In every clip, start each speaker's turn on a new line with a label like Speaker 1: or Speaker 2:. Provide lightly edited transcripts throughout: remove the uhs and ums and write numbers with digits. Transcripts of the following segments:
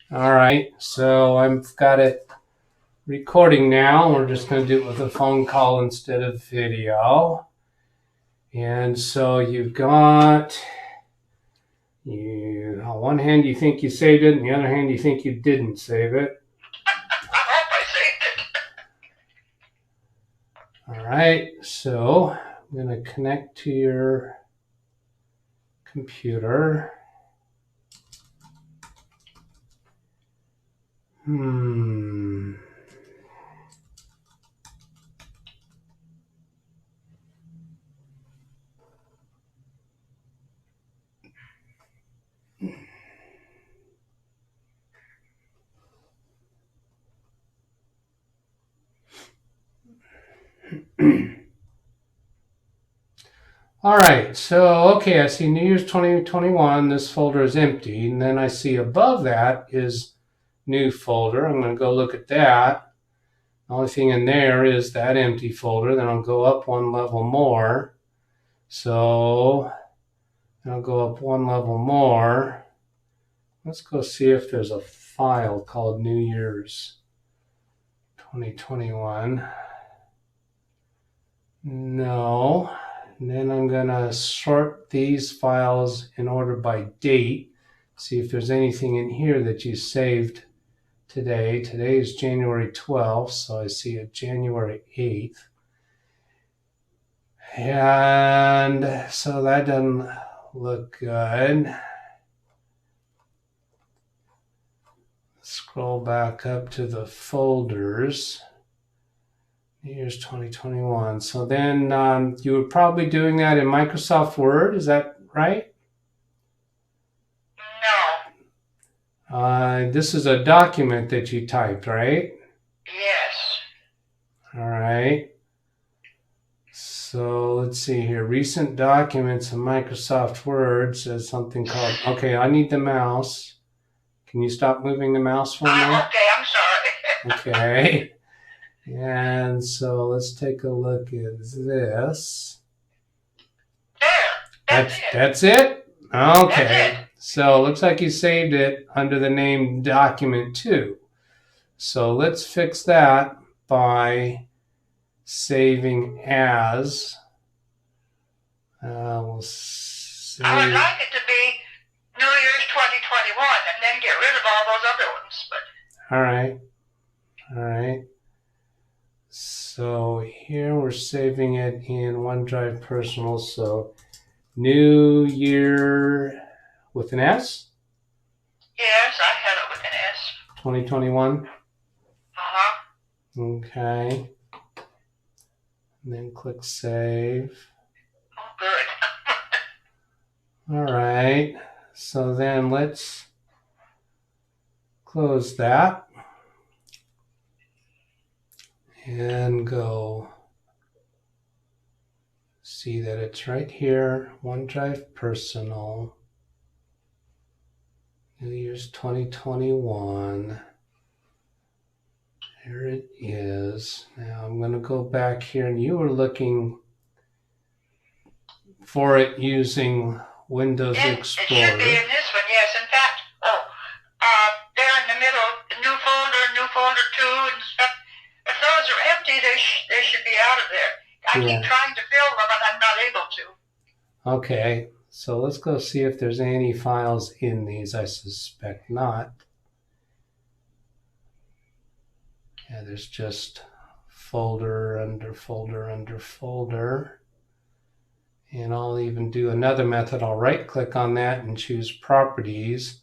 Speaker 1: All right, so I've got it recording now. We're just going to do it with a phone call instead of video. And so you've got, on one hand you think you saved it, and the other hand you think you didn't save it.
Speaker 2: I hope I saved
Speaker 1: All
Speaker 2: it.
Speaker 1: right, so I'm going to connect to your computer. All right, so okay, I see New Year's 2021. This folder is empty, and then I see above that is new folder. I'm going to go look at that. The only thing in there is that empty folder. Then I'll go up one level more. So I'll go up one level more. Let's go see if there's a file called New Year's 2021. No. And then I'm going to sort these files in order by date. See if there's anything in here that you saved today. Today is January 12th, so I see a January 8th. And so that doesn't look good. Scroll back up to the folders. Here's 2021. So then you were probably doing that in Microsoft Word. Is that right?
Speaker 2: No.
Speaker 1: This is a document that you typed, right?
Speaker 2: Yes.
Speaker 1: All right. So let's see here. Recent documents in Microsoft Word says something called, okay, I need the mouse. Can you stop moving the mouse for me?
Speaker 2: Okay, I'm sorry.
Speaker 1: Okay. And so let's take a look at this.
Speaker 2: There.
Speaker 1: That's it? Okay.
Speaker 2: That's it.
Speaker 1: So it looks like you saved it under the name document 2. So let's fix that by saving as. We'll save.
Speaker 2: I would like it to be New Year's 2021 and then get rid of all those other ones. But
Speaker 1: all right. All right. So here we're saving it in OneDrive Personal. So New Year with an S?
Speaker 2: yes, I had it with an S.
Speaker 1: 2021.
Speaker 2: Uh-huh.
Speaker 1: Okay. And then click Save.
Speaker 2: Oh, good.
Speaker 1: All right. So then let's close that and go see that it's right here. OneDrive Personal. New Year's 2021. There it is. Now I'm going to go back here, and you were looking for it using Windows Explorer.
Speaker 2: It should be in this one, yes. In fact, there in the middle, new folder 2 and stuff. If those are empty, they should be out of there. I keep trying to fill them, and I'm not able to.
Speaker 1: Okay, so let's go see if there's any files in these. I suspect not. Yeah, there's just folder under folder under folder. And I'll even do another method. I'll right click on that and choose properties.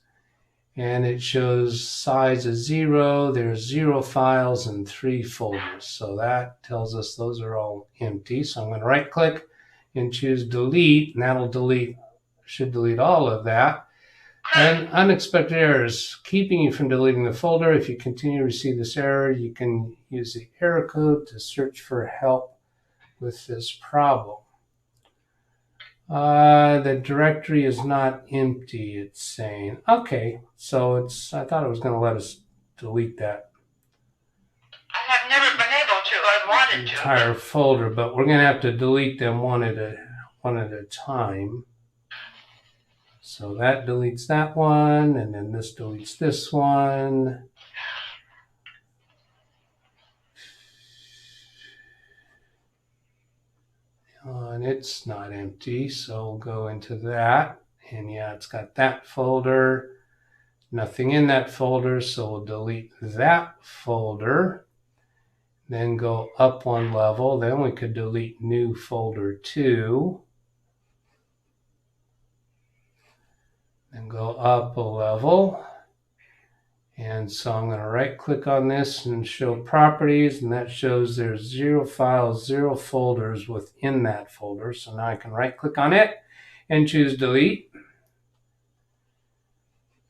Speaker 1: And it shows size is 0. There's 0 files and 3 folders. So that tells us those are all empty. So I'm going to right click and choose delete, and that'll should delete all of that. And unexpected errors, keeping you from deleting the folder. If you continue to receive this error, you can use the error code to search for help with this problem. The directory is not empty, it's saying. Okay, so I thought it was going to let us delete that.
Speaker 2: I have never been able to. I wanted to.
Speaker 1: Entire folder, but we're going to have to delete them one at a time. So that deletes that one, and then this deletes this one. And it's not empty, so we'll go into that. And yeah, it's got that folder. Nothing in that folder, so we'll delete that folder. Then go up one level. Then we could delete new folder 2. Then go up a level. And so I'm going to right click on this and show properties, and that shows there's 0 files, 0 folders within that folder. So now I can right click on it and choose delete.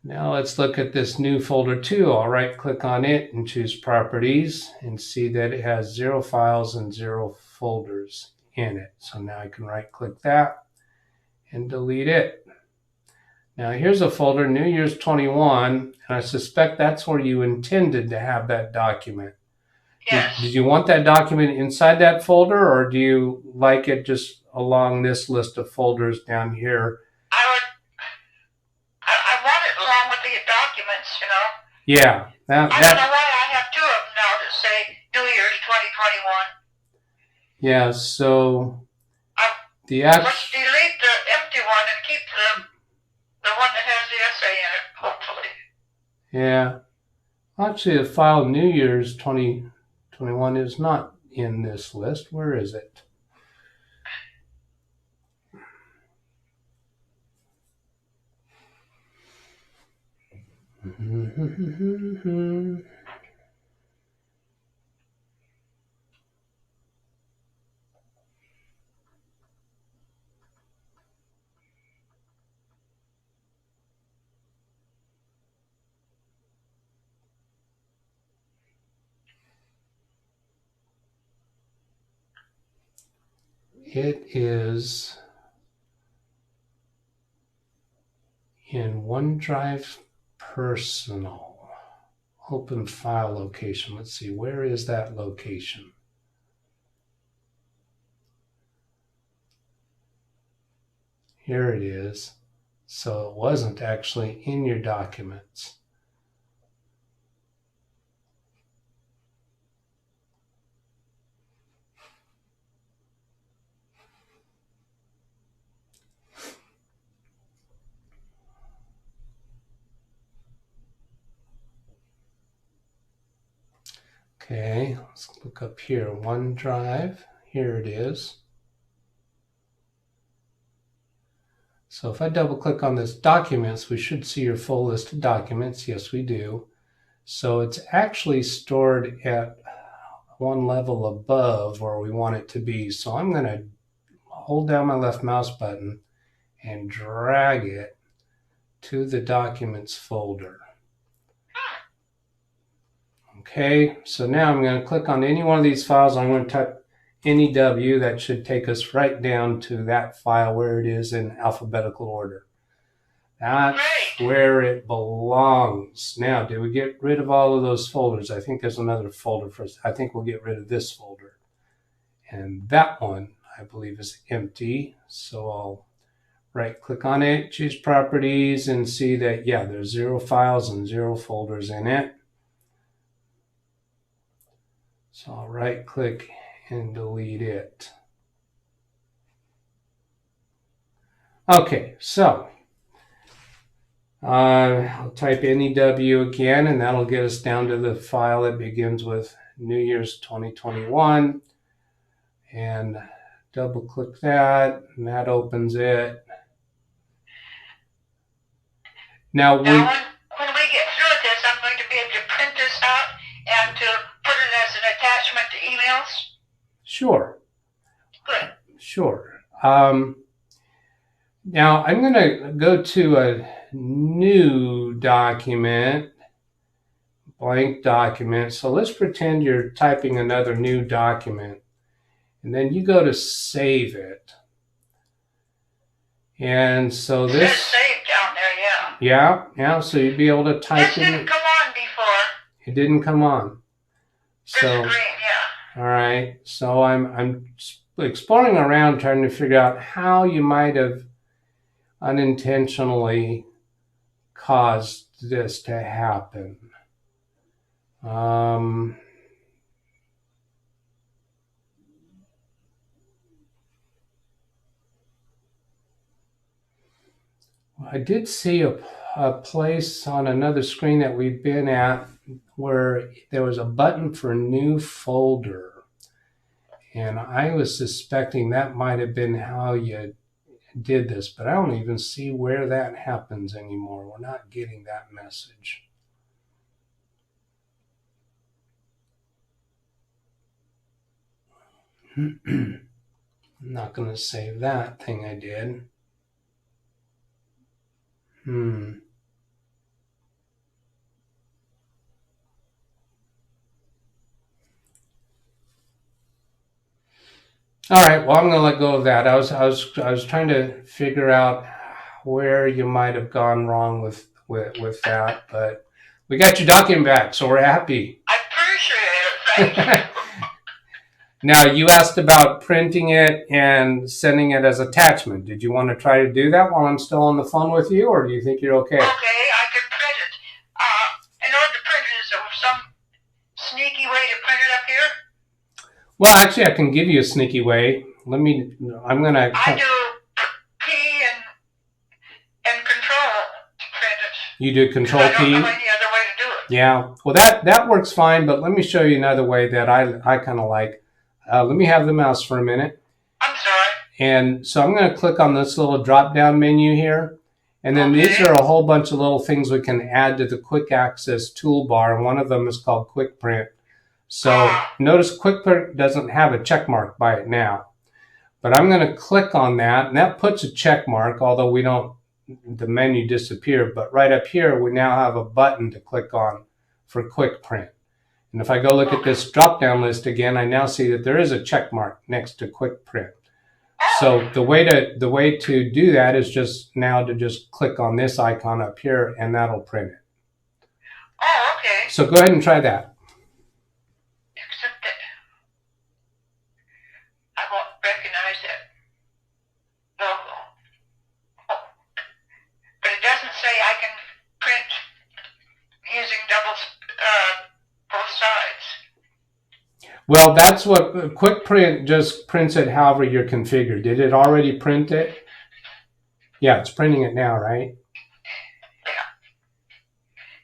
Speaker 1: Now let's look at this new folder 2. I'll right click on it and choose properties and see that it has 0 files and 0 folders in it. So now I can right click that and delete it. Now here's a folder, New Year's 21, and I suspect that's where you intended to have that document.
Speaker 2: Yes.
Speaker 1: Did you want that document inside that folder, or do you like it just along this list of folders down here?
Speaker 2: I want it along with the documents, you know.
Speaker 1: Yeah.
Speaker 2: I don't know why I have 2 of them now that say New Year's 2021.
Speaker 1: Yeah, so
Speaker 2: let's delete the empty one and keep the one that has the essay in it, hopefully.
Speaker 1: Yeah. Actually, the file New Year's 2021 is not in this list. Where is it? It is in OneDrive Personal. Open file location. Let's see, where is that location? Here it is. So it wasn't actually in your documents. Okay, let's look up here. OneDrive, here it is. So if I double click on this documents, we should see your full list of documents. Yes, we do. So it's actually stored at one level above where we want it to be. So I'm going to hold down my left mouse button and drag it to the documents folder. Okay, so now I'm going to click on any one of these files. I'm going to type NEW. That should take us right down to that file where it is in alphabetical order. That's where it belongs. Now, did we get rid of all of those folders? I think there's another folder for us. I think we'll get rid of this folder. And that one, I believe, is empty. So I'll right click on it, choose properties, and see that, yeah, there's 0 files and 0 folders in it. So I'll right click and delete it. Okay, so I'll type NEW again, and that'll get us down to the file that begins with New Year's 2021. And double click that, and that opens it. Now,
Speaker 2: when we get through this, I'm going to be able to print this out and to put it as an attachment to emails?
Speaker 1: Sure.
Speaker 2: Good.
Speaker 1: Sure. Now I'm going to go to a new document, blank document. So let's pretend you're typing another new document, and then you go to save it. And so this
Speaker 2: is saved down there, yeah.
Speaker 1: Yeah. So you'd be able to type
Speaker 2: this didn't come on before.
Speaker 1: It didn't come on. So
Speaker 2: green, yeah.
Speaker 1: All right. So I'm exploring around trying to figure out how you might have unintentionally caused this to happen. I did see a place on another screen that we've been at where there was a button for new folder. And I was suspecting that might have been how you did this, but I don't even see where that happens anymore. We're not getting that message. I'm not going to save that thing I did. All right, well, I'm going to let go of that. I was trying to figure out where you might have gone wrong with that, but we got your document back, so we're happy.
Speaker 2: I appreciate it. Thank you.
Speaker 1: Now, you asked about printing it and sending it as attachment. Did you want to try to do that while I'm still on the phone with you, or do you think you're okay?
Speaker 2: Okay, I can print it. In order to print it, is there some sneaky way to print it up here?
Speaker 1: Well, actually, I can give you a sneaky way. I'm going to...
Speaker 2: I do P and Control to print it.
Speaker 1: You do Control P?
Speaker 2: I don't know any other way to do it.
Speaker 1: Yeah, well, that works fine, but let me show you another way that I kind of like. Let me have the mouse for a minute.
Speaker 2: I'm sorry.
Speaker 1: And so I'm going to click on this little drop-down menu here. And then these are a whole bunch of little things we can add to the quick access toolbar. And one of them is called Quick Print. So notice Quick Print doesn't have a check mark by it now. But I'm going to click on that, and that puts a check mark, although the menu disappeared. But right up here, we now have a button to click on for Quick Print. And if I go look at this drop-down list again, I now see that there is a check mark next to Quick Print. So the way to do that is just click on this icon up here, and that'll print it.
Speaker 2: Oh, okay.
Speaker 1: So go ahead and try that.
Speaker 2: Except that I won't recognize that logo. Oh. But it doesn't say I can print using both sides.
Speaker 1: Well, that's what Quick Print just prints it however you're configured. Did it already print it? Yeah, it's printing it now, right?
Speaker 2: Yeah.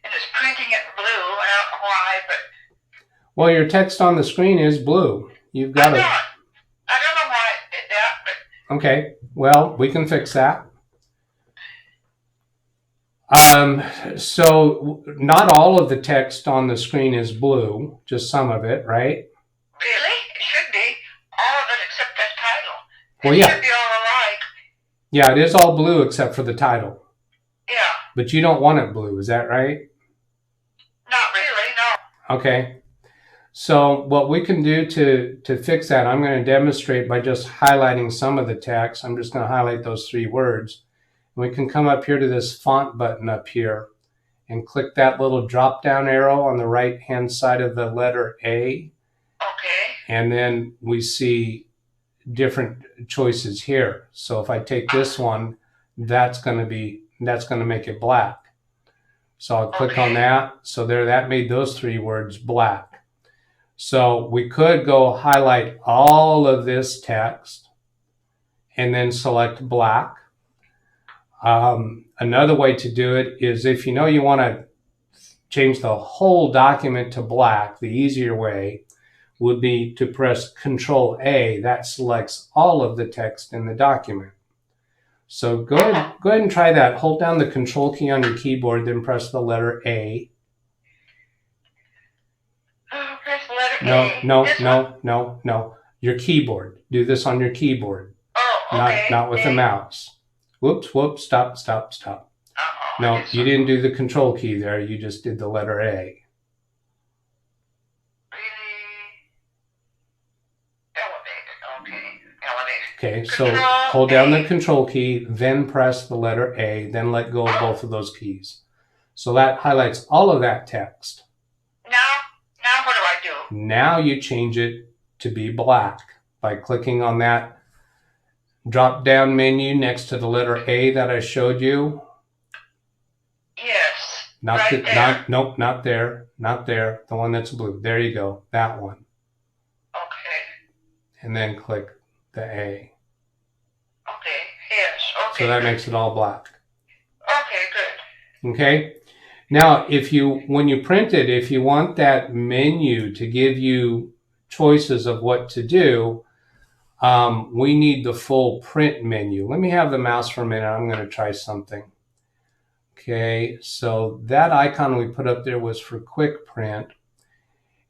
Speaker 2: And it's printing it blue. I don't know why, but...
Speaker 1: Well, your text on the screen is blue. You've got it.
Speaker 2: I don't know why it did that, but...
Speaker 1: Okay, well, we can fix that. So not all of the text on the screen is blue, just some of it, right?
Speaker 2: Really? It should be. All of it except that title.
Speaker 1: Well,
Speaker 2: It
Speaker 1: yeah.
Speaker 2: should be all alike.
Speaker 1: Yeah, it is all blue except for the title.
Speaker 2: Yeah.
Speaker 1: But you don't want it blue, is that right?
Speaker 2: Not really, no.
Speaker 1: Okay. So what we can do to fix that, I'm going to demonstrate by just highlighting some of the text. I'm just going to highlight those 3 words. We can come up here to this font button up here and click that little drop-down arrow on the right-hand side of the letter A.
Speaker 2: Okay.
Speaker 1: And then we see different choices here. So if I take this one, that's going to make it black. So I'll click on that. So there, that made those 3 words black. So we could go highlight all of this text and then select black. Another way to do it is if you know you want to change the whole document to black, the easier way would be to press Control A. That selects all of the text in the document. So go ahead and try that. Hold down the Control key on your keyboard, then press the letter A.
Speaker 2: Oh, press the letter A.
Speaker 1: No. Your keyboard. Do this on your keyboard.
Speaker 2: Oh, okay.
Speaker 1: Not with the mouse. Whoops, stop. No, you didn't do the Control key there. You just did the letter A. Okay, so hold down the Control key, then press the letter A, then let go of both of those keys. So that highlights all of that text.
Speaker 2: Now what do I do?
Speaker 1: Now you change it to be black by clicking on that drop down menu next to the letter A that I showed you?
Speaker 2: Yes.
Speaker 1: Not
Speaker 2: right there.
Speaker 1: nope, not there. Not there. The one that's blue. There you go. That one.
Speaker 2: Okay.
Speaker 1: And then click the A.
Speaker 2: Okay. Yes. Okay.
Speaker 1: So that makes it all black.
Speaker 2: Okay, good.
Speaker 1: Okay. Now, when you print it, if you want that menu to give you choices of what to do, we need the full print menu. Let me have the mouse for a minute. I'm going to try something. Okay, so that icon we put up there was for quick print.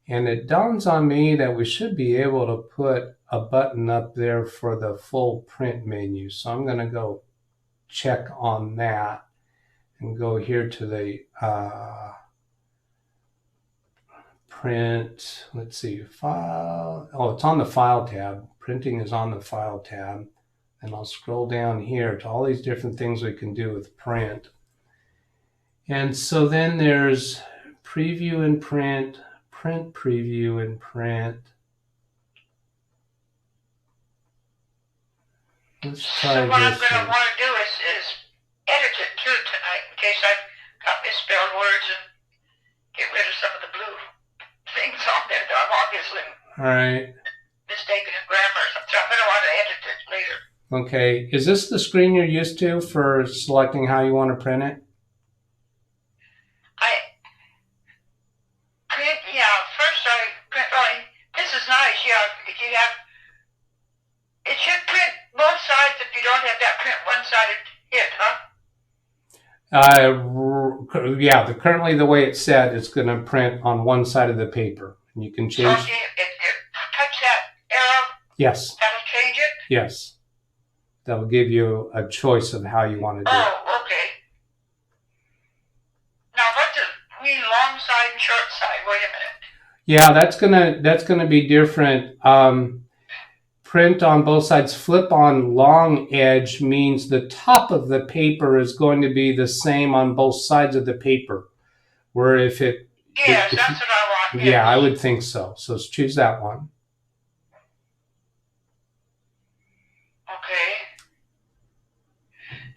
Speaker 1: And it dawns on me that we should be able to put a button up there for the full print menu. So I'm going to go check on that and go here to the print. Let's see, file. Oh, it's on the file tab. Printing is on the file tab. And I'll scroll down here to all these different things we can do with print. And so then there's preview and print, print preview and print. Let's try
Speaker 2: so what I'm
Speaker 1: this
Speaker 2: going to
Speaker 1: one.
Speaker 2: want to do is edit it too tonight in case I've got misspelled words and get rid of some of the blue things on there that I'm obviously
Speaker 1: All right.
Speaker 2: mistaken in grammar or something. So I'm going to want to edit it later.
Speaker 1: Okay. Is this the screen you're used to for selecting how you want to print it?
Speaker 2: First I print, this is nice, if you have, it should print both sides if you don't have that print one-sided hit, huh?
Speaker 1: Yeah, currently the way it's set, it's going to print on one side of the paper. And you can change.
Speaker 2: So if you touch that arrow,
Speaker 1: yes.
Speaker 2: That'll change it?
Speaker 1: Yes. That'll give you a choice of how you want to do it.
Speaker 2: Oh, okay. Now what does it mean, long side and short side? Wait a minute.
Speaker 1: Yeah, that's gonna be different. Print on both sides. Flip on long edge means the top of the paper is going to be the same on both sides of the paper. Where if it...
Speaker 2: Yes, that's what I want.
Speaker 1: Yeah, I would think so. So let's choose that one.
Speaker 2: Okay.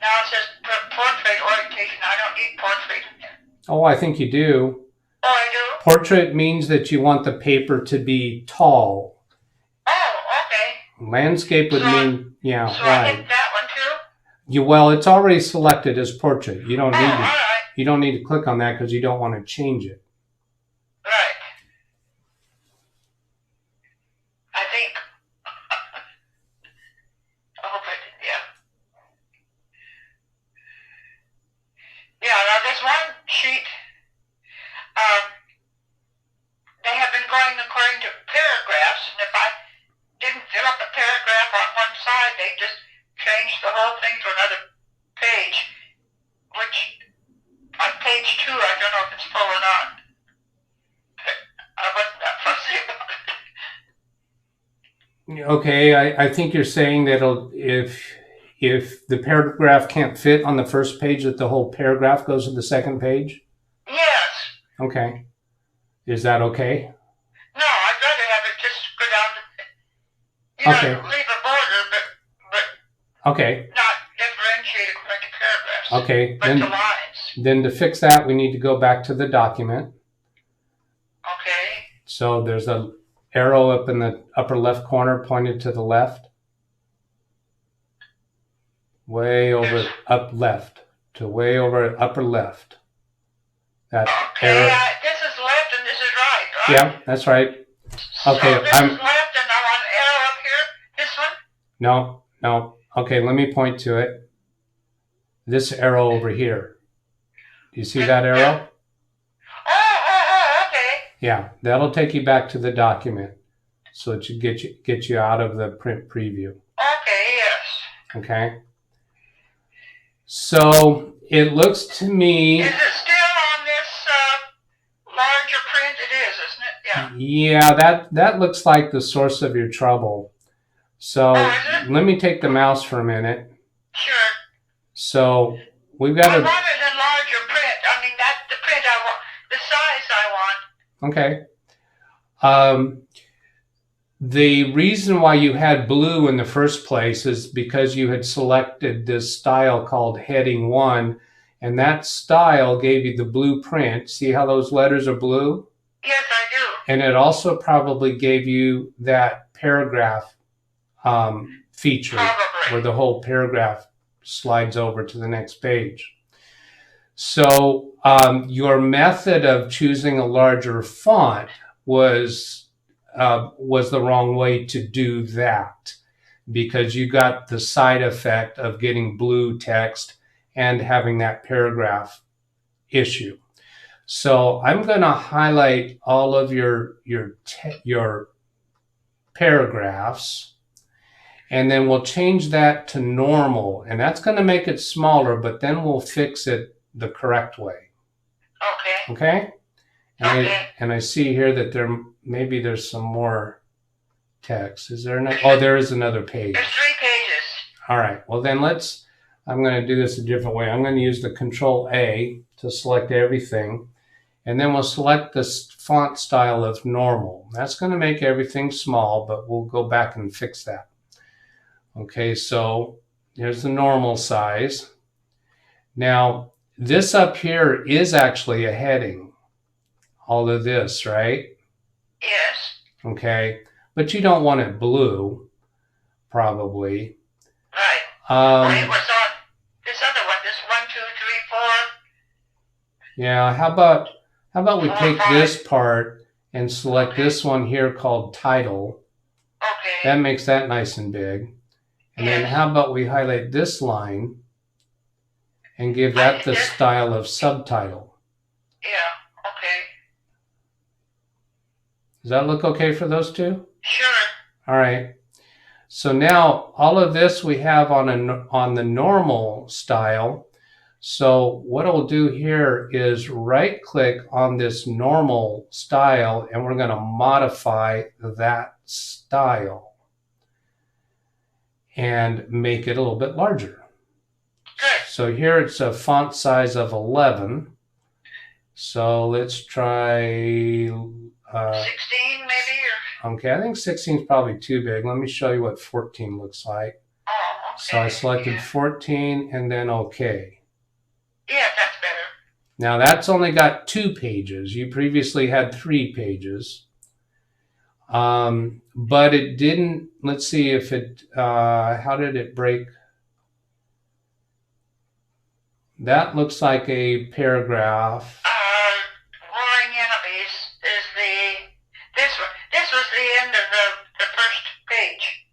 Speaker 2: Now it says portrait orientation. I don't need portrait in there.
Speaker 1: Oh, I think you do.
Speaker 2: Oh, I do?
Speaker 1: Portrait means that you want the paper to be tall.
Speaker 2: Oh, okay.
Speaker 1: Landscape would mean, yeah,
Speaker 2: so
Speaker 1: right.
Speaker 2: I hit that one too?
Speaker 1: Well, it's already selected as portrait. You don't need
Speaker 2: all right.
Speaker 1: You don't need to click on that because you don't want to change it.
Speaker 2: Right. I think. I hope I did, yeah. Yeah, now this one sheet, they have been going according to paragraphs, and if I didn't fill up a paragraph on one side, they just changed the whole thing to another page, which on page 2, I don't know if it's full or not. I wasn't that fussy about it.
Speaker 1: Okay, I think you're saying that if the paragraph can't fit on the first page, that the whole paragraph goes to the second page?
Speaker 2: Yes.
Speaker 1: Okay. Is that okay?
Speaker 2: No, I'd rather have it just go down to, leave a border, but
Speaker 1: okay.
Speaker 2: Not differentiate according to paragraphs.
Speaker 1: Okay.
Speaker 2: But to lines.
Speaker 1: Then to fix that, we need to go back to the document.
Speaker 2: Okay.
Speaker 1: So there's an arrow up in the upper left corner pointed to the left. Way over up left to way over upper left. That arrow.
Speaker 2: This is left and this is right, right?
Speaker 1: Yeah, that's right. Okay,
Speaker 2: so this is left and I want an arrow up here. This one?
Speaker 1: No. Okay, let me point to it. This arrow over here. Do you see that arrow?
Speaker 2: Oh, okay.
Speaker 1: Yeah, that'll take you back to the document, so it should get you out of the print preview.
Speaker 2: Okay, yes.
Speaker 1: Okay. So it looks to me.
Speaker 2: Is it still on this larger print? It is, isn't it? Yeah.
Speaker 1: Yeah, that looks like the source of your trouble. So let me take the mouse for a minute.
Speaker 2: Sure.
Speaker 1: So we've got
Speaker 2: I want it in larger print. I mean, that's the print I want, the size I want.
Speaker 1: Okay. The reason why you had blue in the first place is because you had selected this style called heading 1, and that style gave you the blueprint. See how those letters are blue?
Speaker 2: Yes, I do.
Speaker 1: And it also probably gave you that paragraph feature where the whole paragraph slides over to the next page. So your method of choosing a larger font was the wrong way to do that, because you got the side effect of getting blue text and having that paragraph issue. So I'm going to highlight all of your paragraphs, and then we'll change that to normal, and that's going to make it smaller, but then we'll fix it the correct way.
Speaker 2: Okay.
Speaker 1: Okay?
Speaker 2: Okay.
Speaker 1: And I see here that there's some more text. Is there another? Oh, there is another page.
Speaker 2: There's 3 pages.
Speaker 1: All right. Well, then I'm going to do this a different way. I'm going to use the Control A to select everything. And then we'll select this font style of normal. That's going to make everything small, but we'll go back and fix that. Okay, so here's the normal size. Now, this up here is actually a heading. All of this, right?
Speaker 2: Yes.
Speaker 1: Okay, but you don't want it blue, probably.
Speaker 2: Right. It was on this other one, this 1, 2, 3, 4.
Speaker 1: Yeah, how about we take this part and select this one here called title.
Speaker 2: Okay.
Speaker 1: That makes that nice and big. And then how about we highlight this line and give that the style of subtitle.
Speaker 2: Yeah, okay.
Speaker 1: Does that look okay for those two?
Speaker 2: Sure.
Speaker 1: All right. So now all of this we have on the normal style. So what I'll do here is right click on this normal style, and we're going to modify that style and make it a little bit larger.
Speaker 2: Good.
Speaker 1: So here it's a font size of 11. So let's try
Speaker 2: 16 maybe?
Speaker 1: Okay, I think 16 is probably too big. Let me show you what 14 looks like.
Speaker 2: Oh, okay.
Speaker 1: So I selected 14 and then OK.
Speaker 2: Yeah, that's better.
Speaker 1: Now that's only got 2 pages. You previously had 3 pages. But it didn't, let's see if it, how did it break? That looks like a paragraph.
Speaker 2: Roaring Enemies is this was the end of the first page.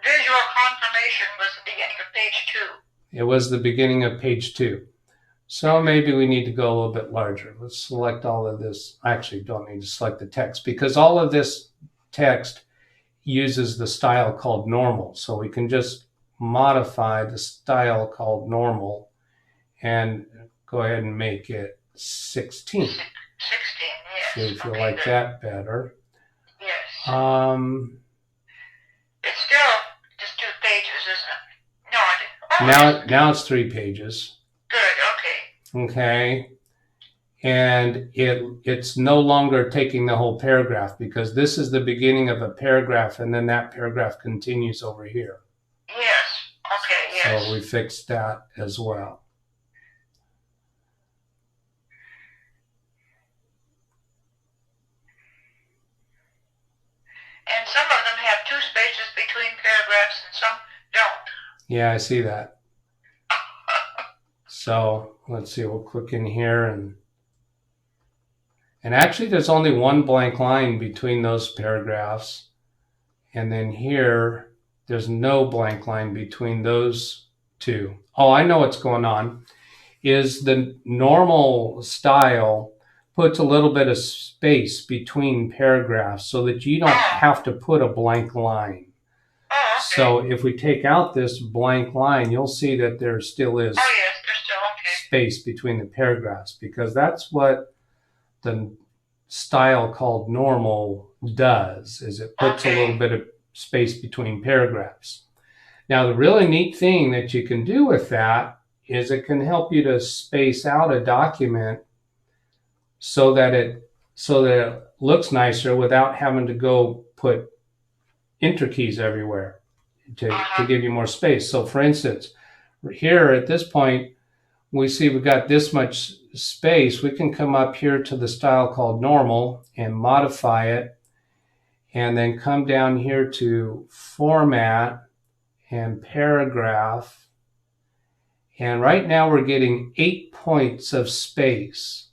Speaker 2: Visual confirmation was the beginning of page 2.
Speaker 1: It was the beginning of page 2. So maybe we need to go a little bit larger. Let's select all of this. I actually don't need to select the text because all of this text uses the style called normal. So we can just modify the style called normal and go ahead and make it 16.
Speaker 2: 16, yes.
Speaker 1: See if you like that better.
Speaker 2: Yes. It's still just 2 pages, isn't it? No, I didn't.
Speaker 1: Now it's 3 pages.
Speaker 2: Good, okay.
Speaker 1: Okay. And it's no longer taking the whole paragraph because this is the beginning of a paragraph and then that paragraph continues over here.
Speaker 2: Yes, okay, yes.
Speaker 1: So we fixed that as well.
Speaker 2: And some of them have 2 spaces between paragraphs and some don't.
Speaker 1: Yeah, I see that. So let's see, we'll click in here and actually there's only 1 blank line between those paragraphs. And then here, there's no blank line between those 2. Oh, I know what's going on. Is the normal style puts a little bit of space between paragraphs so that you don't have to put a blank line.
Speaker 2: Oh, okay.
Speaker 1: So if we take out this blank line, you'll see that there still is space between the paragraphs because that's what the style called normal does, is it puts a little bit of space between paragraphs. Now, the really neat thing that you can do with that is it can help you to space out a document so that it looks nicer without having to go put enter keys everywhere to give you more space. So for instance, here at this point, we see we've got this much space. We can come up here to the style called normal and modify it, and then come down here to format and paragraph. And right now we're getting 8 points of space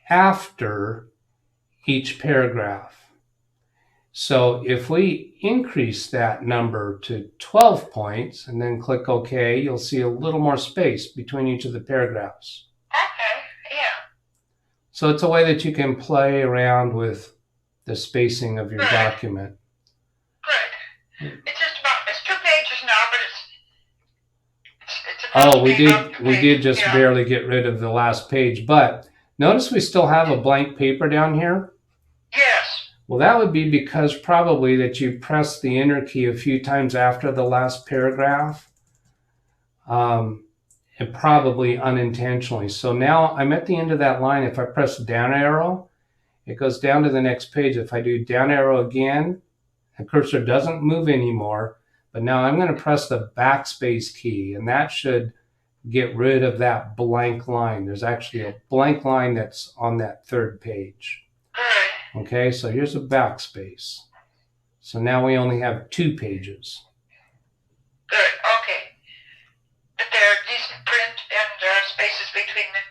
Speaker 1: after each paragraph. So if we increase that number to 12 points and then click OK, you'll see a little more space between each of the paragraphs.
Speaker 2: Okay, yeah.
Speaker 1: So it's a way that you can play around with the spacing of your document.
Speaker 2: Good. It's just about, it's 2 pages now, but it's
Speaker 1: we did just barely get rid of the last page, but notice we still have a blank paper down here.
Speaker 2: Yes.
Speaker 1: Well, that would be because probably that you pressed the enter key a few times after the last paragraph, and probably unintentionally. So now I'm at the end of that line. If I press down arrow, it goes down to the next page. If I do down arrow again, the cursor doesn't move anymore, but now I'm going to press the backspace key, and that should get rid of that blank line. There's actually a blank line that's on that 3rd page. Okay, so here's a backspace. So now we only have 2 pages.
Speaker 2: Good, okay. But they're decent print and spaces between them.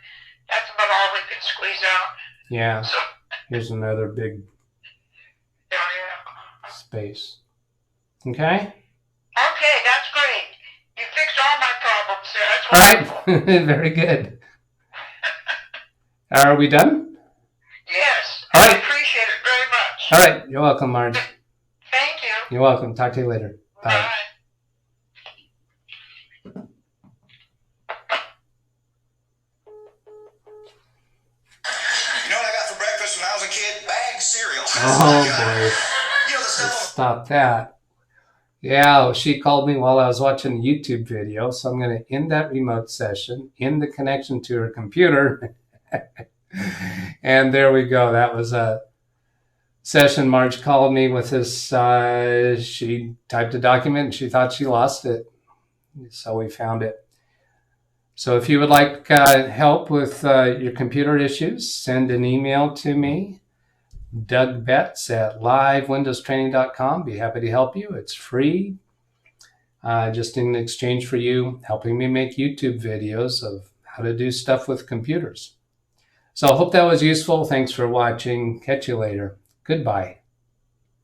Speaker 2: That's about all we can squeeze out.
Speaker 1: Yeah,
Speaker 2: so,
Speaker 1: here's another big space. Okay?
Speaker 2: Okay, that's great. You fixed all my problems there. That's
Speaker 1: all right, very good. Are we done?
Speaker 2: Yes.
Speaker 1: All right.
Speaker 2: I appreciate it very much.
Speaker 1: All right. You're welcome, Marge.
Speaker 2: Thank you.
Speaker 1: You're welcome. Talk to you later. Bye.
Speaker 2: Bye.
Speaker 3: You know what I got for breakfast when I was a kid? Bagged cereal.
Speaker 1: Oh, boy. Let's stop that. Yeah, she called me while I was watching a YouTube video, so I'm going to end that remote session, end the connection to her computer. And there we go. That was a session. Marge called me with this. She typed a document and she thought she lost it. So we found it. So if you would like help with your computer issues, send an email to me, DougBetts at LiveWindowsTraining.com. Be happy to help you. It's free. Just in exchange for you helping me make YouTube videos of how to do stuff with computers. So I hope that was useful. Thanks for watching. Catch you later. Goodbye.